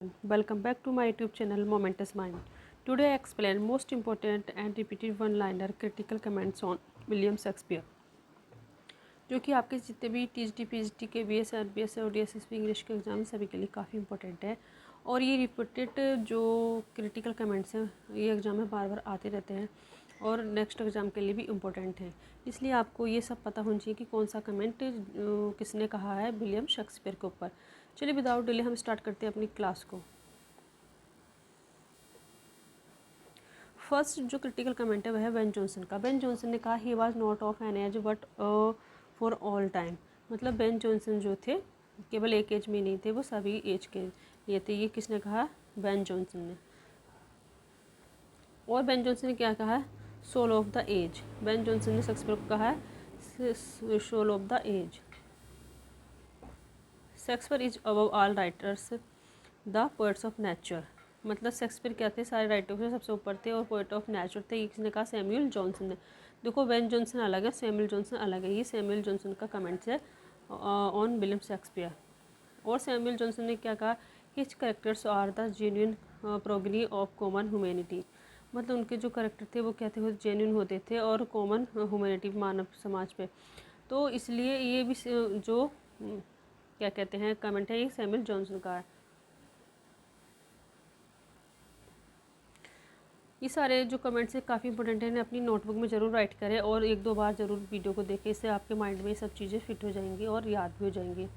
Welcome back to my YouTube channel Momentous Mind. Today I explain most important and repeated one-liner critical comments on William Shakespeare, जो कि आपके जितने भी TGT PGT के BS RBS और DSSP English के exam सभी के लिए काफ़ी इंपॉर्टेंट है। और ये रिपीटेड जो क्रिटिकल कमेंट्स हैं ये एग्ज़ाम में बार बार आते रहते हैं और नेक्स्ट एग्ज़ाम के लिए भी इम्पोर्टेंट है। इसलिए आपको ये सब पता होना चाहिए कि कौन सा कमेंट किसने कहा है विलियम शेक्सपियर के ऊपर। चलिए विदाउट डिले हम स्टार्ट करते हैं अपनी क्लास को। फर्स्ट जो क्रिटिकल कमेंट है वह है बेन जॉनसन का। बेन जॉनसन ने कहा he was not of an age but for all time. मतलब बेन जॉनसन जो थे केवल एक एज में नहीं थे, वो सभी एज के लिए थे। ये किसने कहा? बेन जॉनसन ने। और बेन जॉनसन ने क्या कहा है? Soul of the age. Ben Jonson ने शेक्सपियर को कहा है soul of the age. Shakespeare is above all writers the poets of nature. मतलब शेक्सपियर क्या थे? सारे राइटरों से सबसे ऊपर थे और पोएट ऑफ नेचर थे। ये किसने कहा? सैमुअल जॉनसन ने। देखो बेन जॉनसन अलग है, सैमुअल जॉनसन अलग है। ये सैमुअल जॉनसन का कमेंट्स है ऑन विलियम शेक्सपियर। और सैमुअल जॉनसन ने क्या कहा? His characters are the genuine progeny of common humanity. मतलब उनके जो कैरेक्टर थे वो क्या थे? वो जेन्युइन होते थे और कॉमन ह्यूमैनिटी मानव समाज पे। तो इसलिए ये भी जो क्या कहते हैं कमेंट है, ये सैमुअल जॉनसन का है। ये सारे जो कमेंट्स हैं काफ़ी इंपॉर्टेंट है, इन्हें अपनी नोटबुक में ज़रूर राइट करें और एक दो बार ज़रूर वीडियो को देखें। इससे आपके माइंड में ये सब चीज़ें फिट हो जाएंगी और याद भी हो जाएंगी।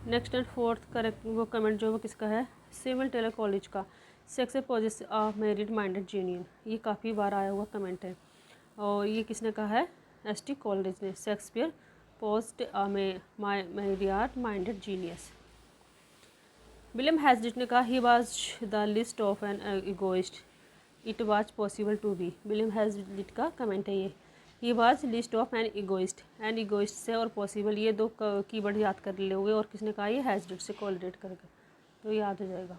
नेक्स्ट एंड फोर्थ करेक्ट वो कमेंट जो वो किसका है? सैमुअल टेलर कॉलेज का। Shakespeare possess a myriad minded genius. ये काफ़ी बार आया हुआ कमेंट है और ये किसने कहा है? एसटी कॉलेज ने। Shakespeare post a myriad minded genius. William Hazlitt ने कहा he was the least of an egoist it was possible to be. William Hazlitt का कमेंट है ये। He was least of an egoist से और possible ये दो कीवर्ड याद कर लोगे और किसने कहा? ये हैज़लिट से कोरिलेट करके, तो याद हो जाएगा।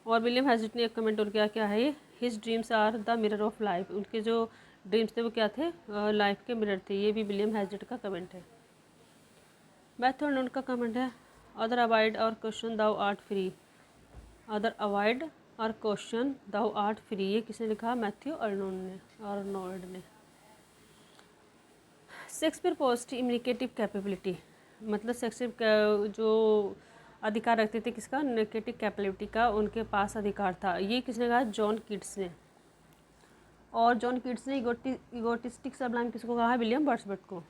और विलियम हैज़लिट ने एक कमेंट और क्या है? ये his dreams are the mirror of life. उनके जो ड्रीम्स थे वो क्या थे? लाइफ के मिरर थे। ये भी विलियम हैज़लिट का कमेंट है। मैथ्यू अर्नोल्ड का कमेंट है others abide our question thou art free. Others abide our question thou art free. ये किसने लिखा? मैथ्यू अर्नोल्ड ने। Shakespeare post negative capability. मतलब शेक्सपियर जो अधिकार रखते थे किसका? इम्यूनिकेटिव कैपेबिलिटी का उनके पास अधिकार था। ये किसने कहा? जॉन कीट्स ने। और जॉन कीट्स ने इगोटिस्टिक सबलाइन किसको कहा है? विलियम वर्ड्सवर्थ को।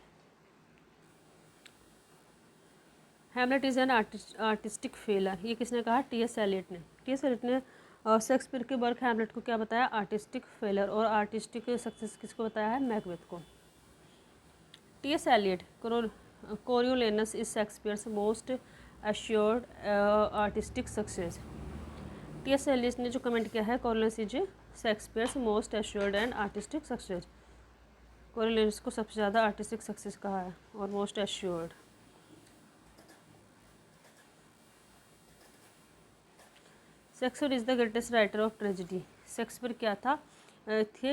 Hamlet is an artistic failure. ये किसने कहा? टी.एस. एलियट ने। टी.एस. एलियट ने शेक्सपियर के वर्क हैमलेट को क्या बताया? Artistic failure. और आर्टिस्टिक सक्सेस किसको बताया है? मैकबेथ को। TS. Eliot Coriolanus is Shakespeare's most assured artistic success. TS. Eliot ने जो कमेंट किया है Coriolanus is Shakespeare's most assured and artistic success. Coriolanus को सबसे ज़्यादा आर्टिस्टिक सक्सेस कहा है और most assured. Shakespeare is the greatest writer of tragedy. Shakespeare क्या था? थे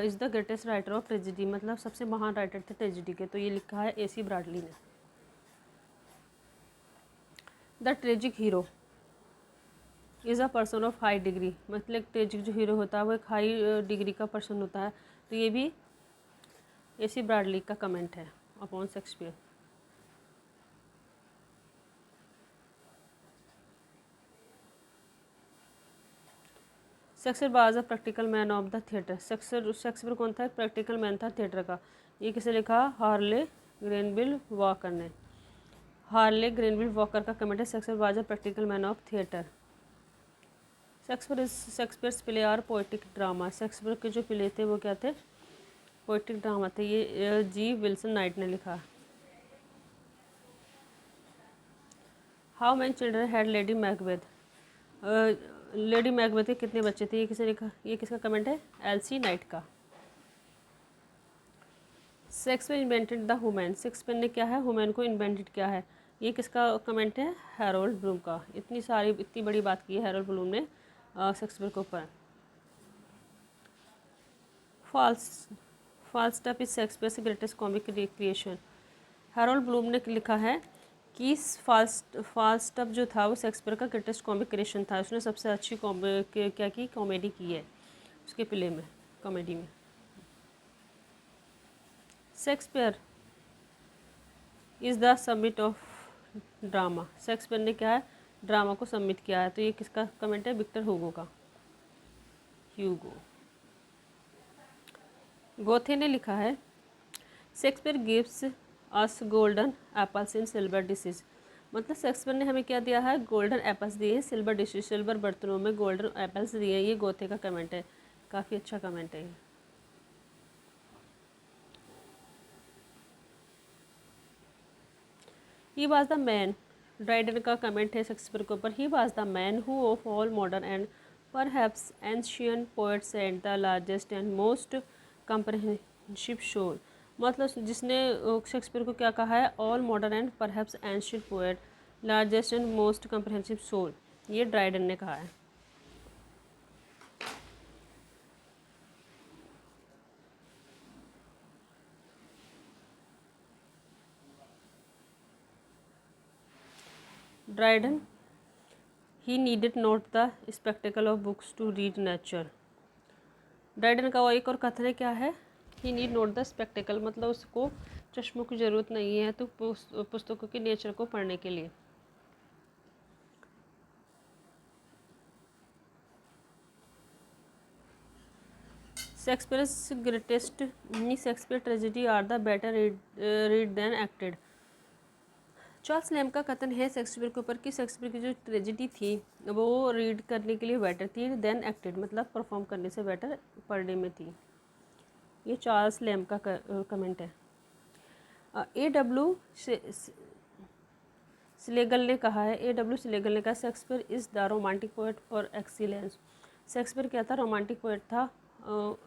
is the greatest writer of tragedy. मतलब सबसे महान राइटर थे ट्रेजिडी के। तो ये लिखा है AC ब्रॉडली ने। The tragic hero is a person of high degree. मतलब ट्रेजिक जो हीरो होता है वो एक हाई डिग्री का पर्सन होता है। तो ये भी AC ब्रॉडली का कमेंट है upon Shakespeare. Shakespeare was a practical man of the theatre. Shakespeare कौन था? एक प्रैक्टिकल मैन था थिएटर का। ये किसे लिखा? हार्ले ग्रेनविल वॉकर ने। हार्ले ग्रेनविल वॉकर का कमेंट है Shakespeare was a practical man of theatre. Shakespeare's play are poetic drama. Shakespeare के जो प्ले थे वो क्या थे? पोएटिक ड्रामा थे। ये जी विल्सन नाइट ने लिखा। How many children had lady Macbeth. Lady Macbeth के कितने बच्चे थे? ये किसे लिखा? ये किसका कमेंट है? एलसी नाइट का। Shakespeare invented the women. Shakespeare ने क्या है? वुमेन को इन्वेंटेड किया है। ये किसका कमेंट है? हैरोल्ड ब्लूम का। इतनी बड़ी बात की है हैरोल्ड ब्लूम ने शेक्सपियर के ऊपर। False Falstaff is Shakespeare's greatest comic creation. Harold Bloom ने लिखा है कि फाल्स्टअप जो था वो शेक्सपियर का ग्रेटेस्ट कॉमिक क्रिएशन था। उसने सबसे अच्छी क्या की कॉमेडी की है उसके प्ले में, कॉमेडी में। Shakespeare is the summit of drama. Shakespeare ने क्या है, ड्रामा को सबमिट किया है। तो ये किसका कमेंट है, विक्टर ह्यूगो का, ह्यूगो। गोथे ने लिखा है Shakespeare gives us golden apples in silver dishes. मतलब शेक्सपियर ने हमें क्या दिया है, गोल्डन एप्पल्स दिए हैं सिल्वर डिशेज, सिल्वर बर्तनों में गोल्डन एप्पल्स दिए हैं। ये गोथे का कमेंट है, काफ़ी अच्छा कमेंट है ये। He was the man, Dryden का कमेंट है शेक्सपियर के ऊपर। He was the man who of all modern and perhaps ancient poets and the largest and most comprehensive soul. मतलब जिसने शेक्सपियर को क्या कहा है, all modern and perhaps ancient poet, largest and most comprehensive soul, ये Dryden ने कहा है। Dryden, he needed not the spectacle of books to read nature. Dryden का एक और कथन है क्या है, ही नीड नॉट द स्पेक्टिकल, मतलब उसको चश्मों की ज़रूरत नहीं है तो पुस्तकों के नेचर को पढ़ने के लिए। Shakespeare's greatest, Shakespeare tragedy are the better read than acted. Charles Lamb का कथन है शेक्सपियर के ऊपर कि शेक्सपियर की जो ट्रेजेडी थी वो रीड करने के लिए बेटर थी देन एक्टेड, मतलब परफॉर्म करने से बेटर पढ़ने में थी। ये चार्ल्स लैम्ब का कमेंट है। A.W. स्लेगल ने कहा है, A.W. स्लेगल ने कहा Shakespeare is the romantic poet for excellence. Shakespeare क्या था, रोमांटिक पोएट था,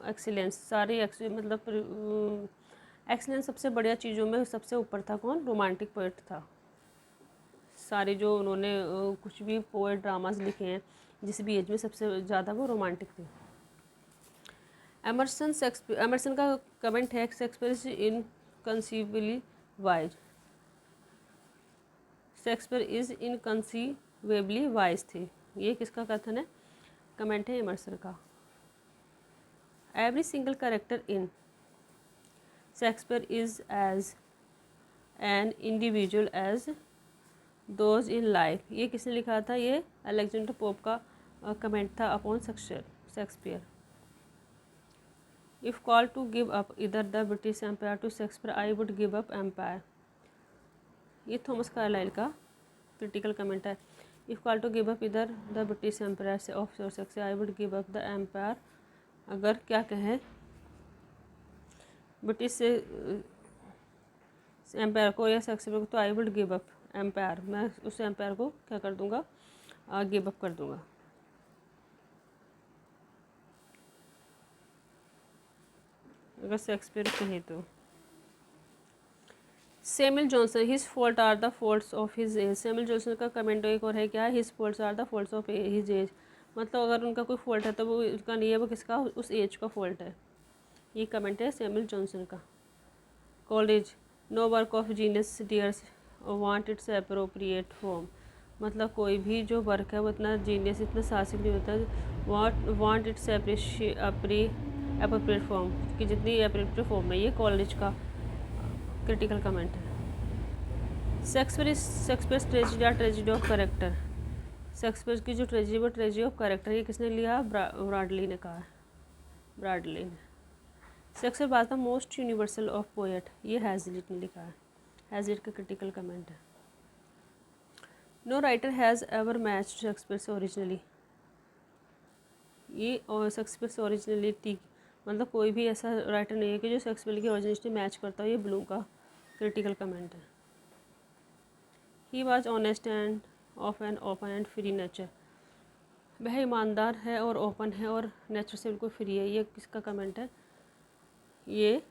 एक्सीलेंस सारी मतलब एक्सीलेंस सबसे बढ़िया चीज़ों में सबसे ऊपर था कौन, रोमांटिक पोएट था। सारे जो उन्होंने कुछ भी पोएट ड्रामाज लिखे हैं जिस भी एज में, सबसे ज़्यादा वो रोमांटिक थे। एमर्सन का कमेंट है Shakespeare is inconceivably wise. Shakespeare is inconceivably wise थे, ये किसका कथन है, कमेंट है एमर्सन का। Every single character in Shakespeare is as an individual as those in life, ये किसने लिखा था, ये अलेक्जेंडर पोप का कमेंट था upon Shakespeare. If call to give up either the British Empire to Shakespeare I would give up empire, ये Thomas Carlyle का critical comment है। If call to give up either the British Empire से of Shakespeare I would give up the empire, अगर क्या कहें British से empire को या शेक्सपियर को, तो I would give up empire, मैं उस एम्पायर को क्या कर दूंगा, गिव अप कर दूंगा। अगर शेक्सपियर कहे तो। Samuel Johnson, his fault are the faults of his age. Samuel Johnson का कमेंट एक और है क्या, his faults are the faults of his age, मतलब अगर उनका कोई फॉल्ट है तो वो उसका नहीं है, वो किसका, उस एज का फॉल्ट है। ये कमेंट है सैमुअल जॉनसन का। Coleridge, no work of genius dares want its appropriate form, मतलब कोई भी जो वर्क है वो इतना जीनियस, इतना साहसिक नहीं होता, वांट इट्स अप्रोप्रिएट फॉर्म, कि जितनी अप्रोप्रिएट फॉर्म में। ये कॉलेज का क्रिटिकल कमेंट है। Shakespeare tragedy are tragedy of character. Shakespeare की जो ट्रेजेडी वो ट्रेजेडी ऑफ कैरेक्टर, ये किसने लिया, ब्राडली ने कहा है, ब्राडली ने। Shakespeare was the most universal of poet, ये हैजलिट ने लिखा है, हैजलिट का क्रिटिकल कमेंट है। No writer has ever matched Shakespeare से ओरिजिनली, ये और शेक्सपियर से ओरिजिनलिटी, मतलब कोई भी ऐसा राइटर नहीं है कि जो शेक्सपियर की ओरिजिनलिटी मैच करता हो, ये ब्लूम का क्रिटिकल कमेंट है। He was honest end of an open and free nature, वह ईमानदार है और ओपन है और नेचर से बिल्कुल फ्री है, ये किसका कमेंट है, ये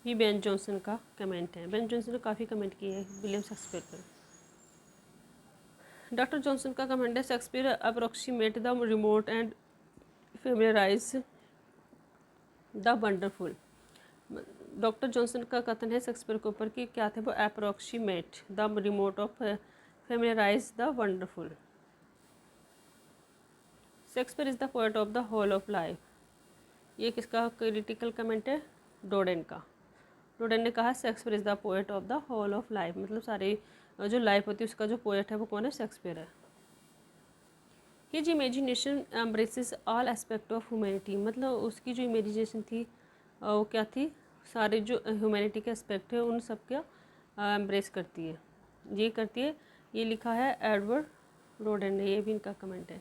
भी बेन जॉनसन का कमेंट है। बेन जॉनसन ने काफ़ी कमेंट किए हैं विलियम शेक्सपियर पर। डॉक्टर जॉनसन का कमेंट है Shakespeare approximate the remote and familiarise the wonderful, doctor Johnson का कथन है शेक्सपियर के ऊपर कि क्या थे वो, approximate the remote of familiarize the wonderful. Shakespeare is the poet of the whole of life. ये किसका क्रिटिकल कमेंट है? डोडेन का। डोडेन ने कहा Shakespeare is the poet of the whole of life, मतलब सारी जो लाइफ होती है उसका जो पोएट है वो कौन है? शेक्सपियर है। His imagination embraces all aspect of humanity, मतलब उसकी जो इमेजिनेशन थी वो क्या थी? सारे जो ह्यूमैनिटी के एस्पेक्ट है उन सब का एम्ब्रेस करती है, ये करती है। ये लिखा है एडवर्ड रोडेन ने, ये भी इनका कमेंट है।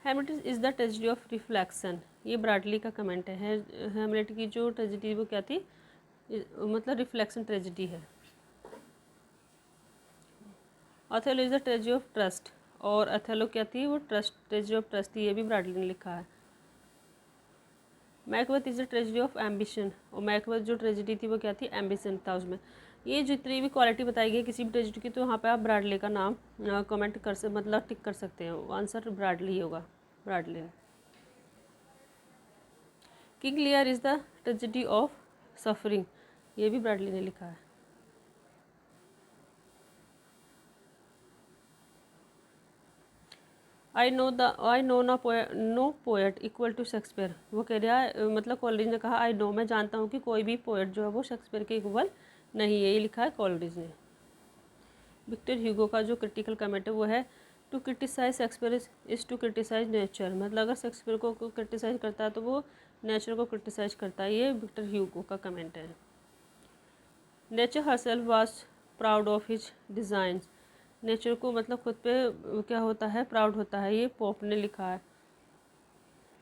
Hamilton is the tragedy of reflection, ये ब्राडली का कमेंट है। हैमिल्टन की जो ट्रेजेडी वो क्या थी? मतलब रिफ्लेक्शन ट्रेजेडी है। Othello is the tragedy of trust, और अथेलो क्या थी? वो ट्रस्ट, ट्रेजेडी ऑफ ट्रस्ट थी, ये भी ब्राडली ने लिखा है। Macbeth is the tragedy of ambition, और मैकबेथ जो ट्रेजेडी थी वो क्या थी? एम्बिशन था उसमें। ये जितनी भी क्वालिटी बताई गई किसी भी ट्रेजेडी की, तो यहाँ पे आप ब्राडली का नाम कमेंट कर से मतलब टिक कर सकते हैं। आंसर ब्राडली ही होगा, Bradley. King Lear is the tragedy of suffering, ये भी ब्राडली ने लिखा है। I know no poet equal to Shakespeare, वो कह रहा है मतलब कॉलरिज ने कहा आई नो, मैं जानता हूँ कि कोई भी पोएट जो है वो शेक्सपियर के इक्वल नहीं है, ये लिखा है कॉलरिज ने। विक्टर ह्यूगो का जो क्रिटिकल कमेंट है वो है to criticise Shakespeare is to criticise nature, मतलब अगर शेक्सपियर को क्रिटिसाइज करता है तो वो नेचर को क्रिटिसाइज करता है, ये विक्टर ह्यूगो का कमेंट है। Nature herself was proud of his designs, nature को मतलब खुद पे क्या होता है? प्राउड होता है, ये पोप ने लिखा है।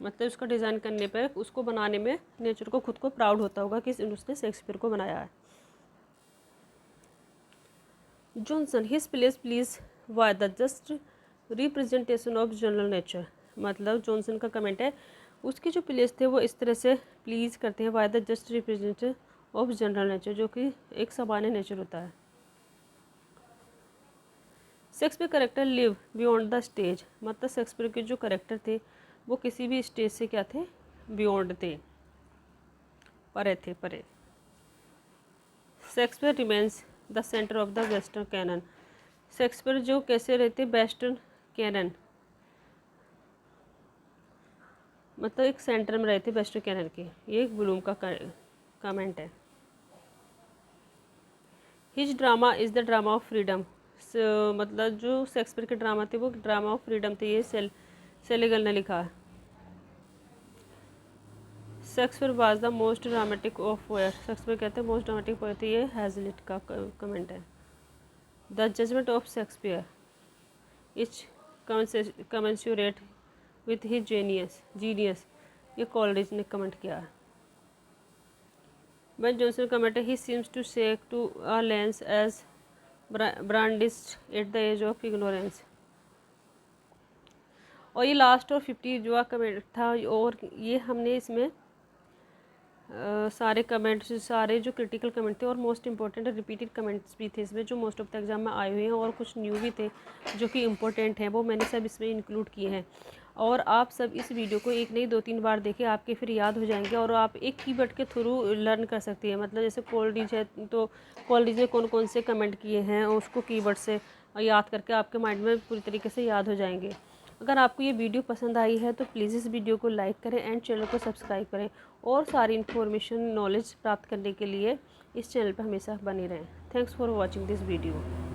मतलब उसका डिज़ाइन करने पे, उसको बनाने में नेचर को खुद को प्राउड होता होगा कि उसने शेक्सपियर को बनाया है। Johnson his please why the just representation of general nature, मतलब जॉनसन का कमेंट है उसके जो प्लेस थे वो इस तरह से प्लीज़ करते हैं why the just representation of general nature, जो कि एक सामान्य नेचर होता है। Shakespeare character live beyond the stage, मतलब शेक्सपियर के जो करेक्टर थे वो किसी भी स्टेज से क्या थे? बियॉन्ड थे, परे थे, परे। Shakespeare remains the centre of the western canon, Shakespeare जो कैसे रहते? वेस्टर्न कैनन, मतलब एक सेंटर में रहते वेस्टर्न कैनन के, ये एक ब्लूम का कमेंट है। His drama is the drama of freedom, मतलब जो शेक्सपियर के ड्रामा थे वो ड्रामा ऑफ फ्रीडम थे, ये सेलिगल ने लिखा है। Shakespeare was the most dramatic of poet, Shakespeare कहते हैं मोस्ट ड्रामेटिक पोएट थे, ये हैजलिट का कमेंट है। The judgement of Shakespeare is commensurate with his genius, ये कॉलरिज ने कमेंट किया है। Ben Jonson commented, he seems to shake to a lens as brandished at the age of ignorance। और ये लास्ट और 50 जो कमेंट था, और ये हमने इसमें सारे कमेंट्स, सारे जो क्रिटिकल कमेंट थे और मोस्ट इंपॉर्टेंट रिपीटेड कमेंट्स भी थे इसमें, जो मोस्ट ऑफ द एग्जाम में आए हुए हैं, और कुछ न्यू भी थे जो कि इम्पोर्टेंट हैं, वो मैंने सब इसमें इंक्लूड किए हैं। और आप सब इस वीडियो को एक नहीं 2-3 बार देखें, आपके फिर याद हो जाएंगे, और आप एक कीवर्ड के थ्रू लर्न कर सकती हैं। मतलब जैसे कॉलरिज है तो कॉलरिज ने कौन कौन से कमेंट किए हैं, उसको कीवर्ड से याद करके आपके माइंड में पूरी तरीके से याद हो जाएंगे। अगर आपको ये वीडियो पसंद आई है तो प्लीज़ इस वीडियो को लाइक करें एंड चैनल को सब्सक्राइब करें, और सारी इन्फॉर्मेशन नॉलेज प्राप्त करने के लिए इस चैनल पर हमेशा बने रहें। Thanks for watching this video.